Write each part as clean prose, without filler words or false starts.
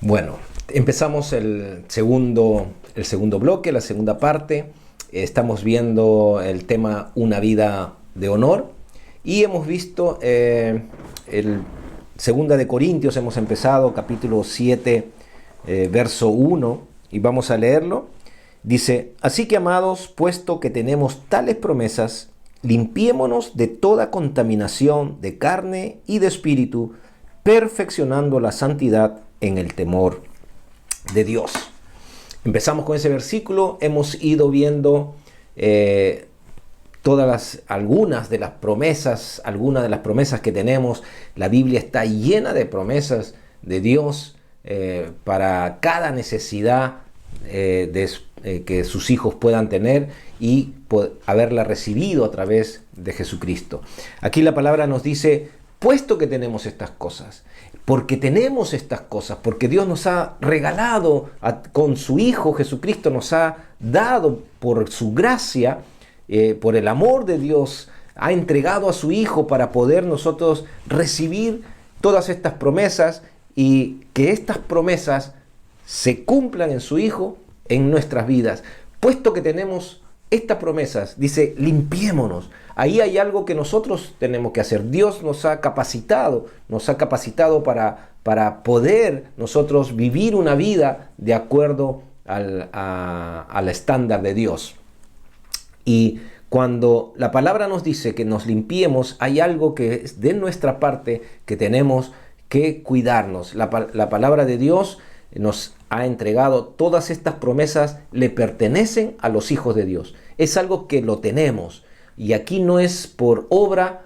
Bueno, empezamos el segundo bloque, la segunda parte. Estamos viendo el tema Una vida de honor y hemos visto el Segunda de Corintios, hemos empezado capítulo 7, verso 1, y vamos a leerlo. Dice: así que, amados, puesto que tenemos tales promesas, limpiémonos de toda contaminación de carne y de espíritu, perfeccionando la santidad en el temor de Dios. Empezamos con ese versículo, hemos ido viendo algunas de las promesas que tenemos. La Biblia está llena de promesas de Dios para cada necesidad que sus hijos puedan tener y haberla recibido a través de Jesucristo. Aquí la palabra nos dice: puesto que tenemos estas cosas, porque tenemos estas cosas, porque Dios nos ha regalado con su Hijo Jesucristo, nos ha dado por su gracia, por el amor de Dios, ha entregado a su Hijo para poder nosotros recibir todas estas promesas y que estas promesas se cumplan en su Hijo, en nuestras vidas. Puesto que tenemos estas promesas, dice: limpiémonos. Ahí hay algo que nosotros tenemos que hacer. Dios nos ha capacitado para poder nosotros vivir una vida de acuerdo al estándar de Dios. Y cuando la palabra nos dice que nos limpiemos, hay algo que es de nuestra parte que tenemos que cuidarnos. La palabra de Dios nos ha entregado todas estas promesas, le pertenecen a los hijos de Dios. Es algo que lo tenemos. Y aquí no es por obra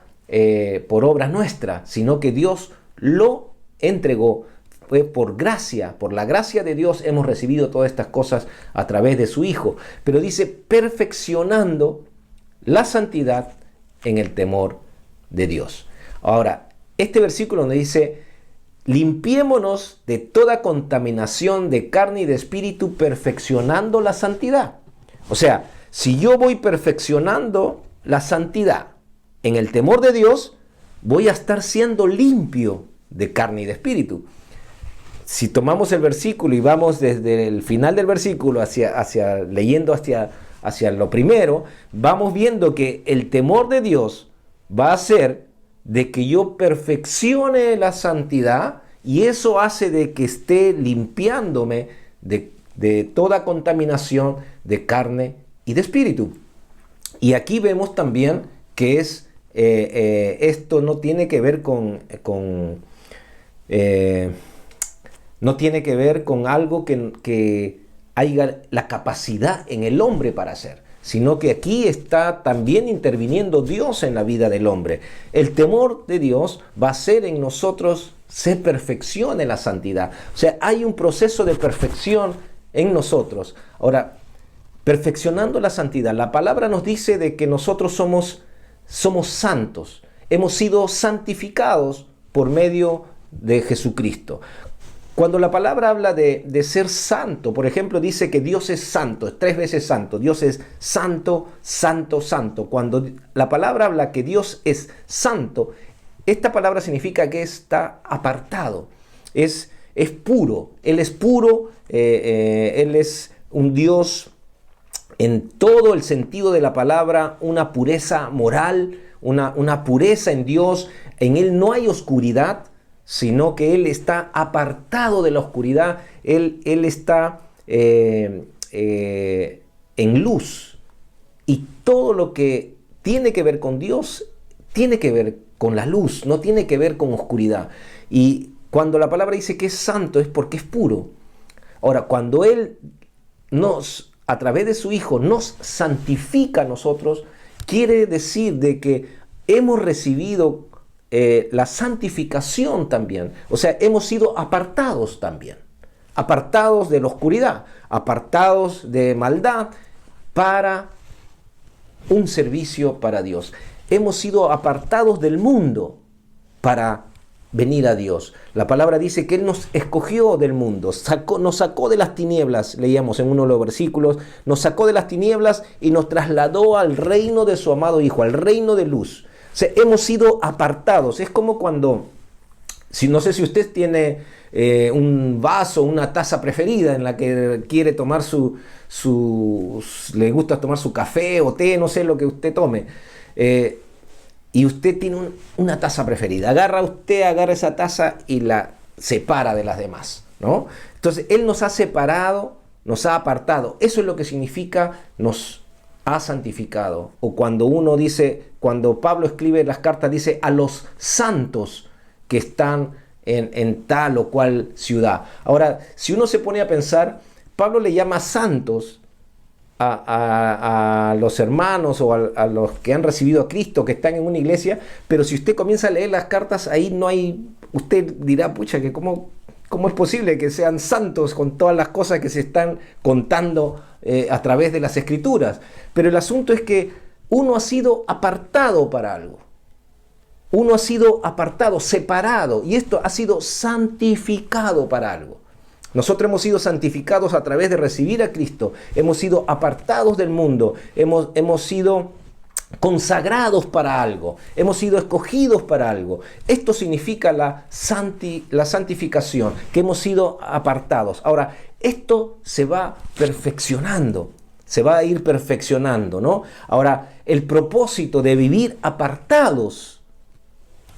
nuestra, sino que Dios lo entregó. Fue por gracia, por la gracia de Dios hemos recibido todas estas cosas a través de su Hijo. Pero dice: perfeccionando la santidad en el temor de Dios. Ahora, este versículo donde dice: limpiémonos de toda contaminación de carne y de espíritu, perfeccionando la santidad. O sea, si yo voy perfeccionando la santidad en el temor de Dios, voy a estar siendo limpio de carne y de espíritu. Si tomamos el versículo y vamos desde el final del versículo leyendo hacia lo primero, vamos viendo que el temor de Dios va a hacer de que yo perfeccione la santidad, y eso hace de que esté limpiándome de toda contaminación de carne y de espíritu. Y aquí vemos también que esto no tiene que ver no tiene que ver con algo que haya la capacidad en el hombre para hacer, sino que aquí está también interviniendo Dios en la vida del hombre. El temor de Dios va a hacer en nosotros se perfeccione la santidad. O sea, hay un proceso de perfección en nosotros. Ahora, perfeccionando la santidad, la palabra nos dice de que nosotros somos santos. Hemos sido santificados por medio de Jesucristo. Cuando la palabra habla de ser santo, por ejemplo, dice que Dios es santo, es 3 veces santo. Dios es santo, santo, santo. Cuando la palabra habla que Dios es santo, esta palabra significa que está apartado, es puro. Él es puro, Él es un Dios en todo el sentido de la palabra, una pureza moral, una pureza en Dios. En Él no hay oscuridad, sino que Él está apartado de la oscuridad. Él está en luz. Y todo lo que tiene que ver con Dios tiene que ver con la luz, no tiene que ver con oscuridad. Y cuando la palabra dice que es santo, es porque es puro. Ahora, cuando Él a través de su Hijo, nos santifica a nosotros, quiere decir de que hemos recibido la santificación también. O sea, hemos sido apartados también. Apartados de la oscuridad, apartados de maldad para un servicio para Dios. Hemos sido apartados del mundo para venir a Dios. La palabra dice que Él nos escogió del mundo, nos sacó de las tinieblas, leíamos en uno de los versículos, nos sacó de las tinieblas y nos trasladó al reino de su amado Hijo, al reino de luz. O sea, hemos sido apartados. Es como cuando, no sé si usted tiene un vaso, una taza preferida en la que quiere tomar le gusta tomar su café o té, no sé lo que usted tome. Y usted tiene una taza preferida. Agarra esa taza y la separa de las demás, ¿no? Entonces, Él nos ha separado, nos ha apartado. Eso es lo que significa nos ha santificado. O cuando Pablo escribe las cartas, dice a los santos que están en tal o cual ciudad. Ahora, si uno se pone a pensar, Pablo le llama santos a los hermanos o a los que han recibido a Cristo, que están en una iglesia, pero si usted comienza a leer las cartas, ahí no hay, usted dirá, pucha, que cómo es posible que sean santos con todas las cosas que se están contando a través de las Escrituras. Pero el asunto es que uno ha sido apartado para algo. Uno ha sido apartado, separado, y esto ha sido santificado para algo. Nosotros hemos sido santificados a través de recibir a Cristo, hemos sido apartados del mundo, hemos sido consagrados para algo, hemos sido escogidos para algo. Esto significa la santificación, que hemos sido apartados. Ahora, esto se va perfeccionando, se va a ir perfeccionando, ¿no? Ahora, el propósito de vivir apartados,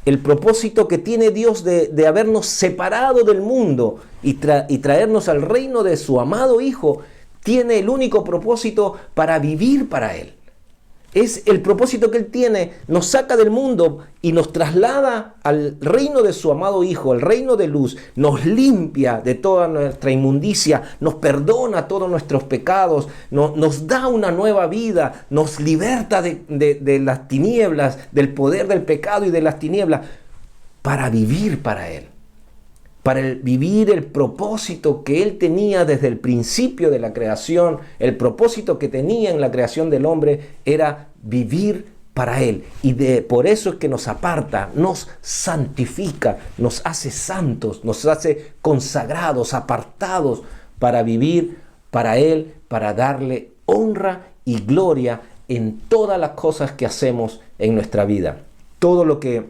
el propósito que tiene Dios de habernos separado del mundo y traernos al reino de su amado Hijo, tiene el único propósito para vivir para Él. Es el propósito que Él tiene, nos saca del mundo y nos traslada al reino de su amado Hijo, el reino de luz, nos limpia de toda nuestra inmundicia, nos perdona todos nuestros pecados, nos da una nueva vida, nos liberta de las tinieblas, del poder del pecado y de las tinieblas, para vivir para Él. Para vivir el propósito que Él tenía desde el principio de la creación, el propósito que tenía en la creación del hombre era vivir para Él. Y por eso es que nos aparta, nos santifica, nos hace santos, nos hace consagrados, apartados para vivir para Él, para darle honra y gloria en todas las cosas que hacemos en nuestra vida. Todo lo que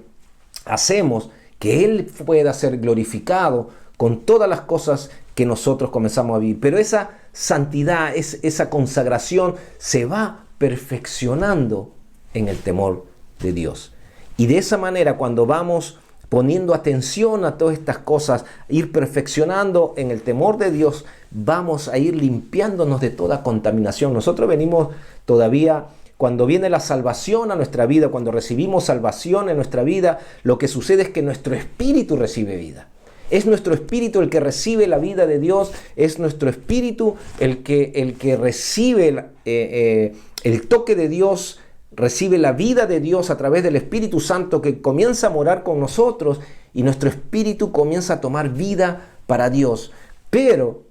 hacemos, que Él pueda ser glorificado con todas las cosas que nosotros comenzamos a vivir. Pero esa santidad, esa consagración se va perfeccionando en el temor de Dios. Y de esa manera, cuando vamos poniendo atención a todas estas cosas, ir perfeccionando en el temor de Dios, vamos a ir limpiándonos de toda contaminación. Nosotros venimos todavía... Cuando viene la salvación a nuestra vida, cuando recibimos salvación en nuestra vida, lo que sucede es que nuestro espíritu recibe vida. Es nuestro espíritu el que recibe la vida de Dios, es nuestro espíritu el que recibe el toque de Dios, recibe la vida de Dios a través del Espíritu Santo que comienza a morar con nosotros y nuestro espíritu comienza a tomar vida para Dios. Pero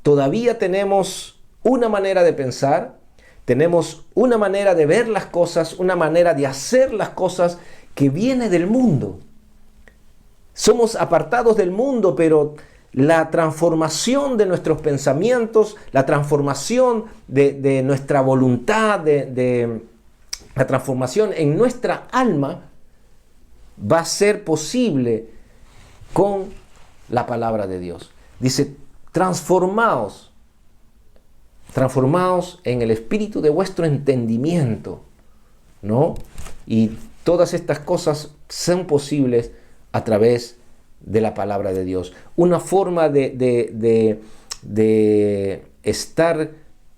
todavía tenemos una manera de pensar, tenemos una manera de ver las cosas, una manera de hacer las cosas que viene del mundo. Somos apartados del mundo, pero la transformación de nuestros pensamientos, la transformación de nuestra voluntad, la transformación en nuestra alma va a ser posible con la palabra de Dios. Dice, transformaos en el espíritu de vuestro entendimiento, ¿no? Y todas estas cosas son posibles a través de la palabra de Dios. Una forma de estar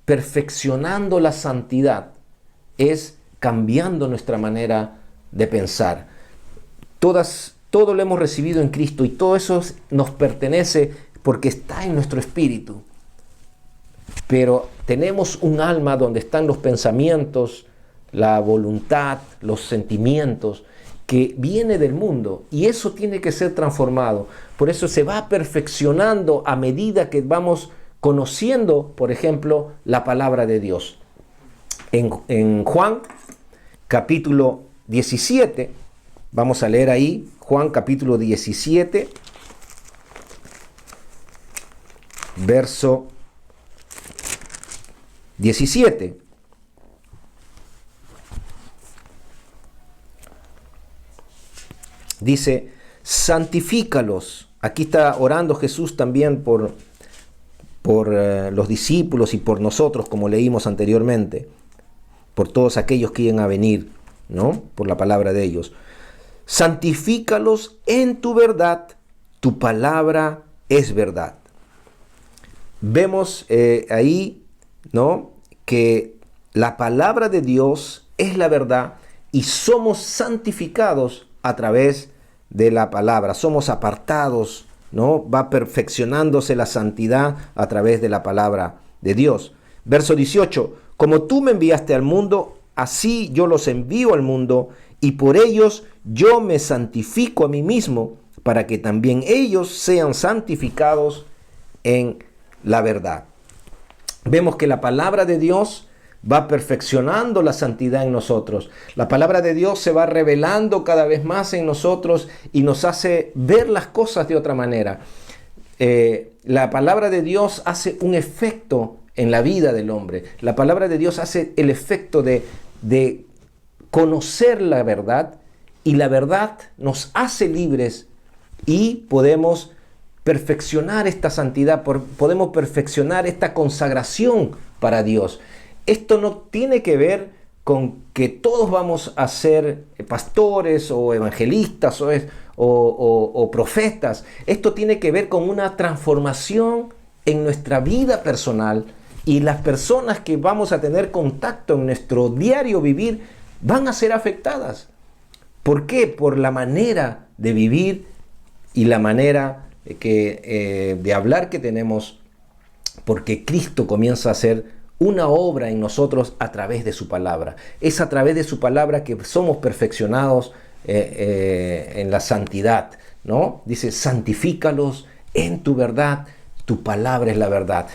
perfeccionando la santidad es cambiando nuestra manera de pensar. Todo lo hemos recibido en Cristo y todo eso nos pertenece porque está en nuestro espíritu. Pero tenemos un alma donde están los pensamientos, la voluntad, los sentimientos, que viene del mundo y eso tiene que ser transformado. Por eso se va perfeccionando a medida que vamos conociendo, por ejemplo, la palabra de Dios. En Juan capítulo 17, vamos a leer ahí, Juan capítulo 17, verso 17. Dice, santifícalos aquí está orando Jesús también por los discípulos y por nosotros, como leímos anteriormente, por todos aquellos que iban a venir, ¿no? Por la palabra de ellos. Santifícalos en tu verdad, tu palabra es verdad. Vemos ahí, ¿no?, que la palabra de Dios es la verdad y somos santificados a través de la palabra. Somos apartados, ¿no? Va perfeccionándose la santidad a través de la palabra de Dios. Verso 18. Como tú me enviaste al mundo, así yo los envío al mundo, y por ellos yo me santifico a mí mismo, para que también ellos sean santificados en la verdad. Vemos que la palabra de Dios va perfeccionando la santidad en nosotros. La palabra de Dios se va revelando cada vez más en nosotros y nos hace ver las cosas de otra manera. La palabra de Dios hace un efecto en la vida del hombre. La palabra de Dios hace el efecto de conocer la verdad, y la verdad nos hace libres y podemos perfeccionar esta santidad, podemos perfeccionar esta consagración para Dios. Esto no tiene que ver con que todos vamos a ser pastores o evangelistas o profetas. Esto tiene que ver con una transformación en nuestra vida personal, y las personas que vamos a tener contacto en nuestro diario vivir van a ser afectadas. ¿Por qué? Por la manera de vivir y la manera de hablar que tenemos, porque Cristo comienza a hacer una obra en nosotros a través de su palabra. Es a través de su palabra que somos perfeccionados en la santidad, ¿no? Dice, santifícalos en tu verdad, tu palabra es la verdad.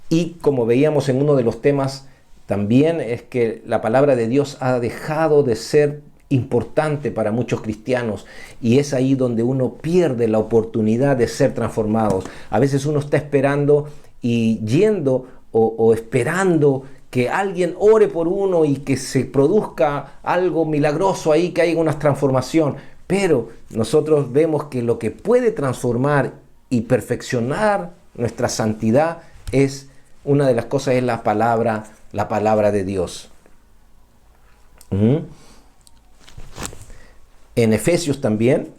Y como veíamos en uno de los temas también, es que la palabra de Dios ha dejado de ser importante para muchos cristianos, y es ahí donde uno pierde la oportunidad de ser transformados. A veces uno está esperando y yendo o esperando que alguien ore por uno y que se produzca algo milagroso ahí, que haya una transformación. Pero nosotros vemos que lo que puede transformar y perfeccionar nuestra santidad es, una de las cosas es la palabra de Dios. En Efesios también,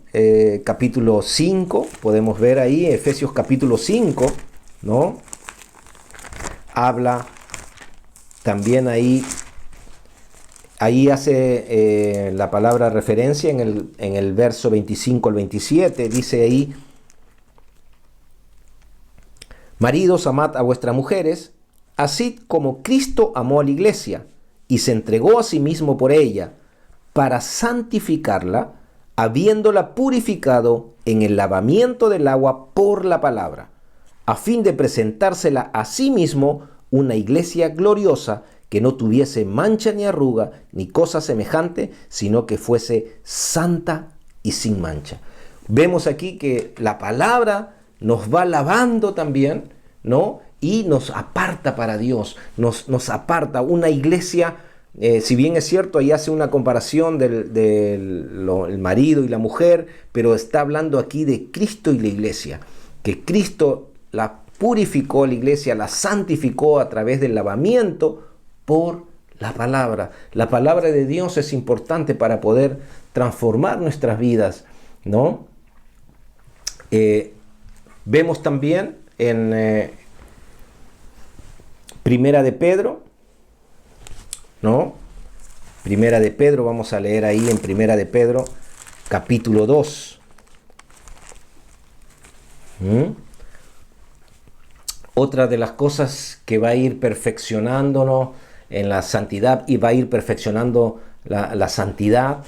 capítulo 5, podemos ver ahí, Efesios capítulo 5, ¿no? Habla también ahí hace la palabra referencia en el verso 25 al 27, dice ahí: maridos, amad a vuestras mujeres, así como Cristo amó a la iglesia y se entregó a sí mismo por ella, para santificarla, habiéndola purificado en el lavamiento del agua por la palabra, a fin de presentársela a sí mismo una iglesia gloriosa, que no tuviese mancha ni arruga ni cosa semejante, sino que fuese santa y sin mancha. Vemos aquí que la palabra nos va lavando también, ¿no? Y nos aparta para Dios, nos aparta. Una iglesia, si bien es cierto, ahí hace una comparación del marido y la mujer, pero está hablando aquí de Cristo y la iglesia, que Cristo la purificó, la iglesia la santificó a través del lavamiento por la palabra. La palabra de Dios es importante para poder transformar nuestras vidas, ¿no? Vemos también en Primera de Pedro, ¿no? Primera de Pedro, vamos a leer ahí en Primera de Pedro, capítulo 2. Otra de las cosas que va a ir perfeccionándonos en la santidad, y va a ir perfeccionando la santidad,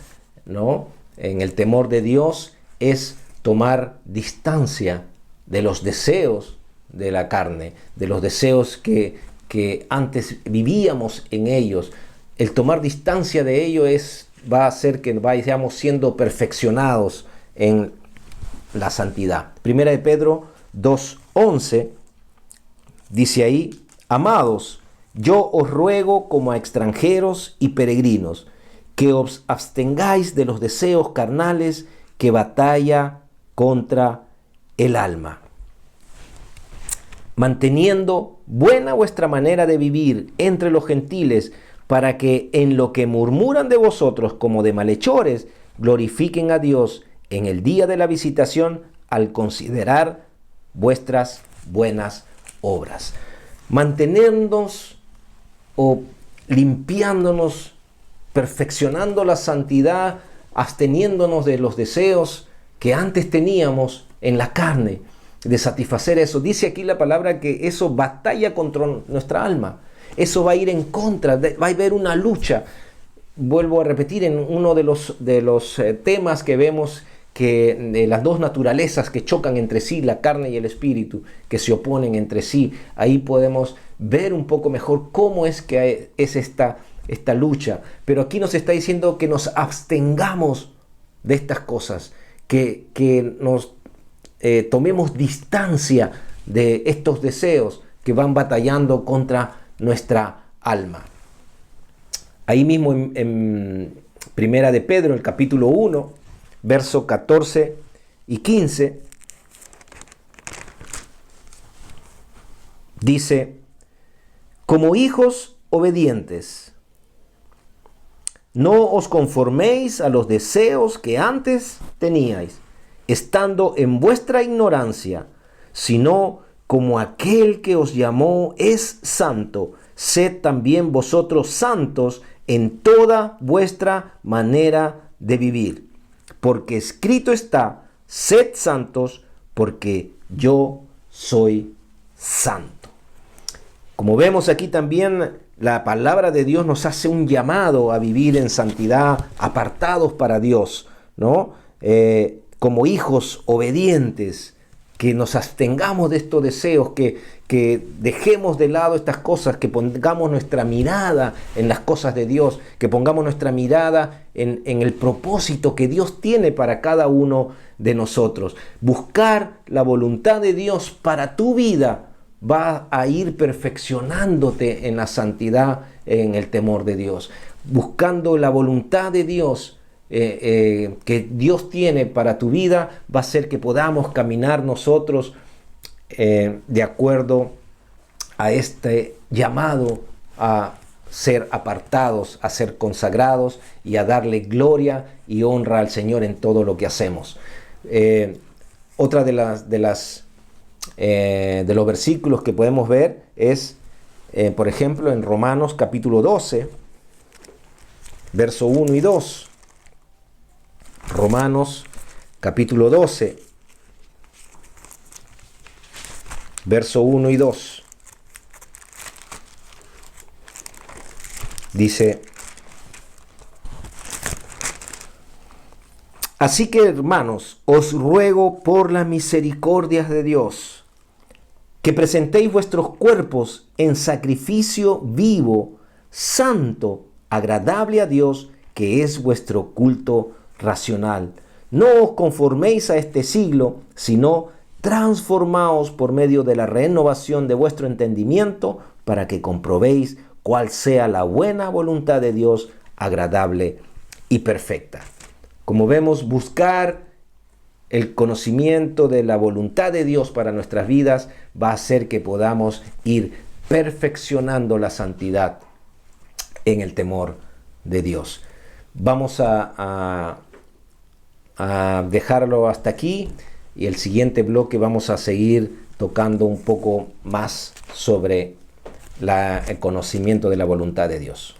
¿no?, en el temor de Dios, es tomar distancia de los deseos de la carne, de los deseos que antes vivíamos en ellos. El tomar distancia de ello va a hacer que vayamos siendo perfeccionados en la santidad. Primera de Pedro 2:11 dice ahí: amados, yo os ruego como a extranjeros y peregrinos, que os abstengáis de los deseos carnales que batalla contra el alma, manteniendo buena vuestra manera de vivir entre los gentiles, para que en lo que murmuran de vosotros como de malhechores, glorifiquen a Dios en el día de la visitación al considerar vuestras buenas obras. Mantenernos o limpiándonos, perfeccionando la santidad, absteniéndonos de los deseos que antes teníamos en la carne, de satisfacer eso. Dice aquí la palabra que eso batalla contra nuestra alma. Eso va a ir en contra, va a haber una lucha. Vuelvo a repetir, en uno de los temas que vemos, que de las dos naturalezas que chocan entre sí, la carne y el espíritu, que se oponen entre sí, ahí podemos ver un poco mejor cómo es que es esta lucha. Pero aquí nos está diciendo que nos abstengamos de estas cosas, que nos tomemos distancia de estos deseos que van batallando contra nuestra alma. Ahí mismo en Primera de Pedro, el capítulo 1, verso 14 y 15, dice: como hijos obedientes, no os conforméis a los deseos que antes teníais, estando en vuestra ignorancia, sino como aquel que os llamó es santo, sed también vosotros santos en toda vuestra manera de vivir. Porque escrito está: sed santos, porque yo soy santo. Como vemos aquí también, la palabra de Dios nos hace un llamado a vivir en santidad, apartados para Dios, ¿no? Como hijos obedientes, que nos abstengamos de estos deseos, que dejemos de lado estas cosas, que pongamos nuestra mirada en las cosas de Dios, que pongamos nuestra mirada en el propósito que Dios tiene para cada uno de nosotros. Buscar la voluntad de Dios para tu vida va a ir perfeccionándote en la santidad, en el temor de Dios. Buscando la voluntad de Dios, que Dios tiene para tu vida, va a hacer que podamos caminar nosotros de acuerdo a este llamado a ser apartados, a ser consagrados y a darle gloria y honra al Señor en todo lo que hacemos. Otra de los versículos que podemos ver es, por ejemplo, en Romanos capítulo 12, verso 1 y 2. Romanos capítulo 12, verso 1 y 2. Dice: así que, hermanos, os ruego por las misericordias de Dios, que presentéis vuestros cuerpos en sacrificio vivo, santo, agradable a Dios, que es vuestro culto racional. No os conforméis a este siglo, sino transformaos por medio de la renovación de vuestro entendimiento, para que comprobéis cuál sea la buena voluntad de Dios, agradable y perfecta. Como vemos, buscar el conocimiento de la voluntad de Dios para nuestras vidas va a hacer que podamos ir perfeccionando la santidad en el temor de Dios. Vamos a dejarlo hasta aquí, y el siguiente bloque vamos a seguir tocando un poco más sobre el conocimiento de la voluntad de Dios.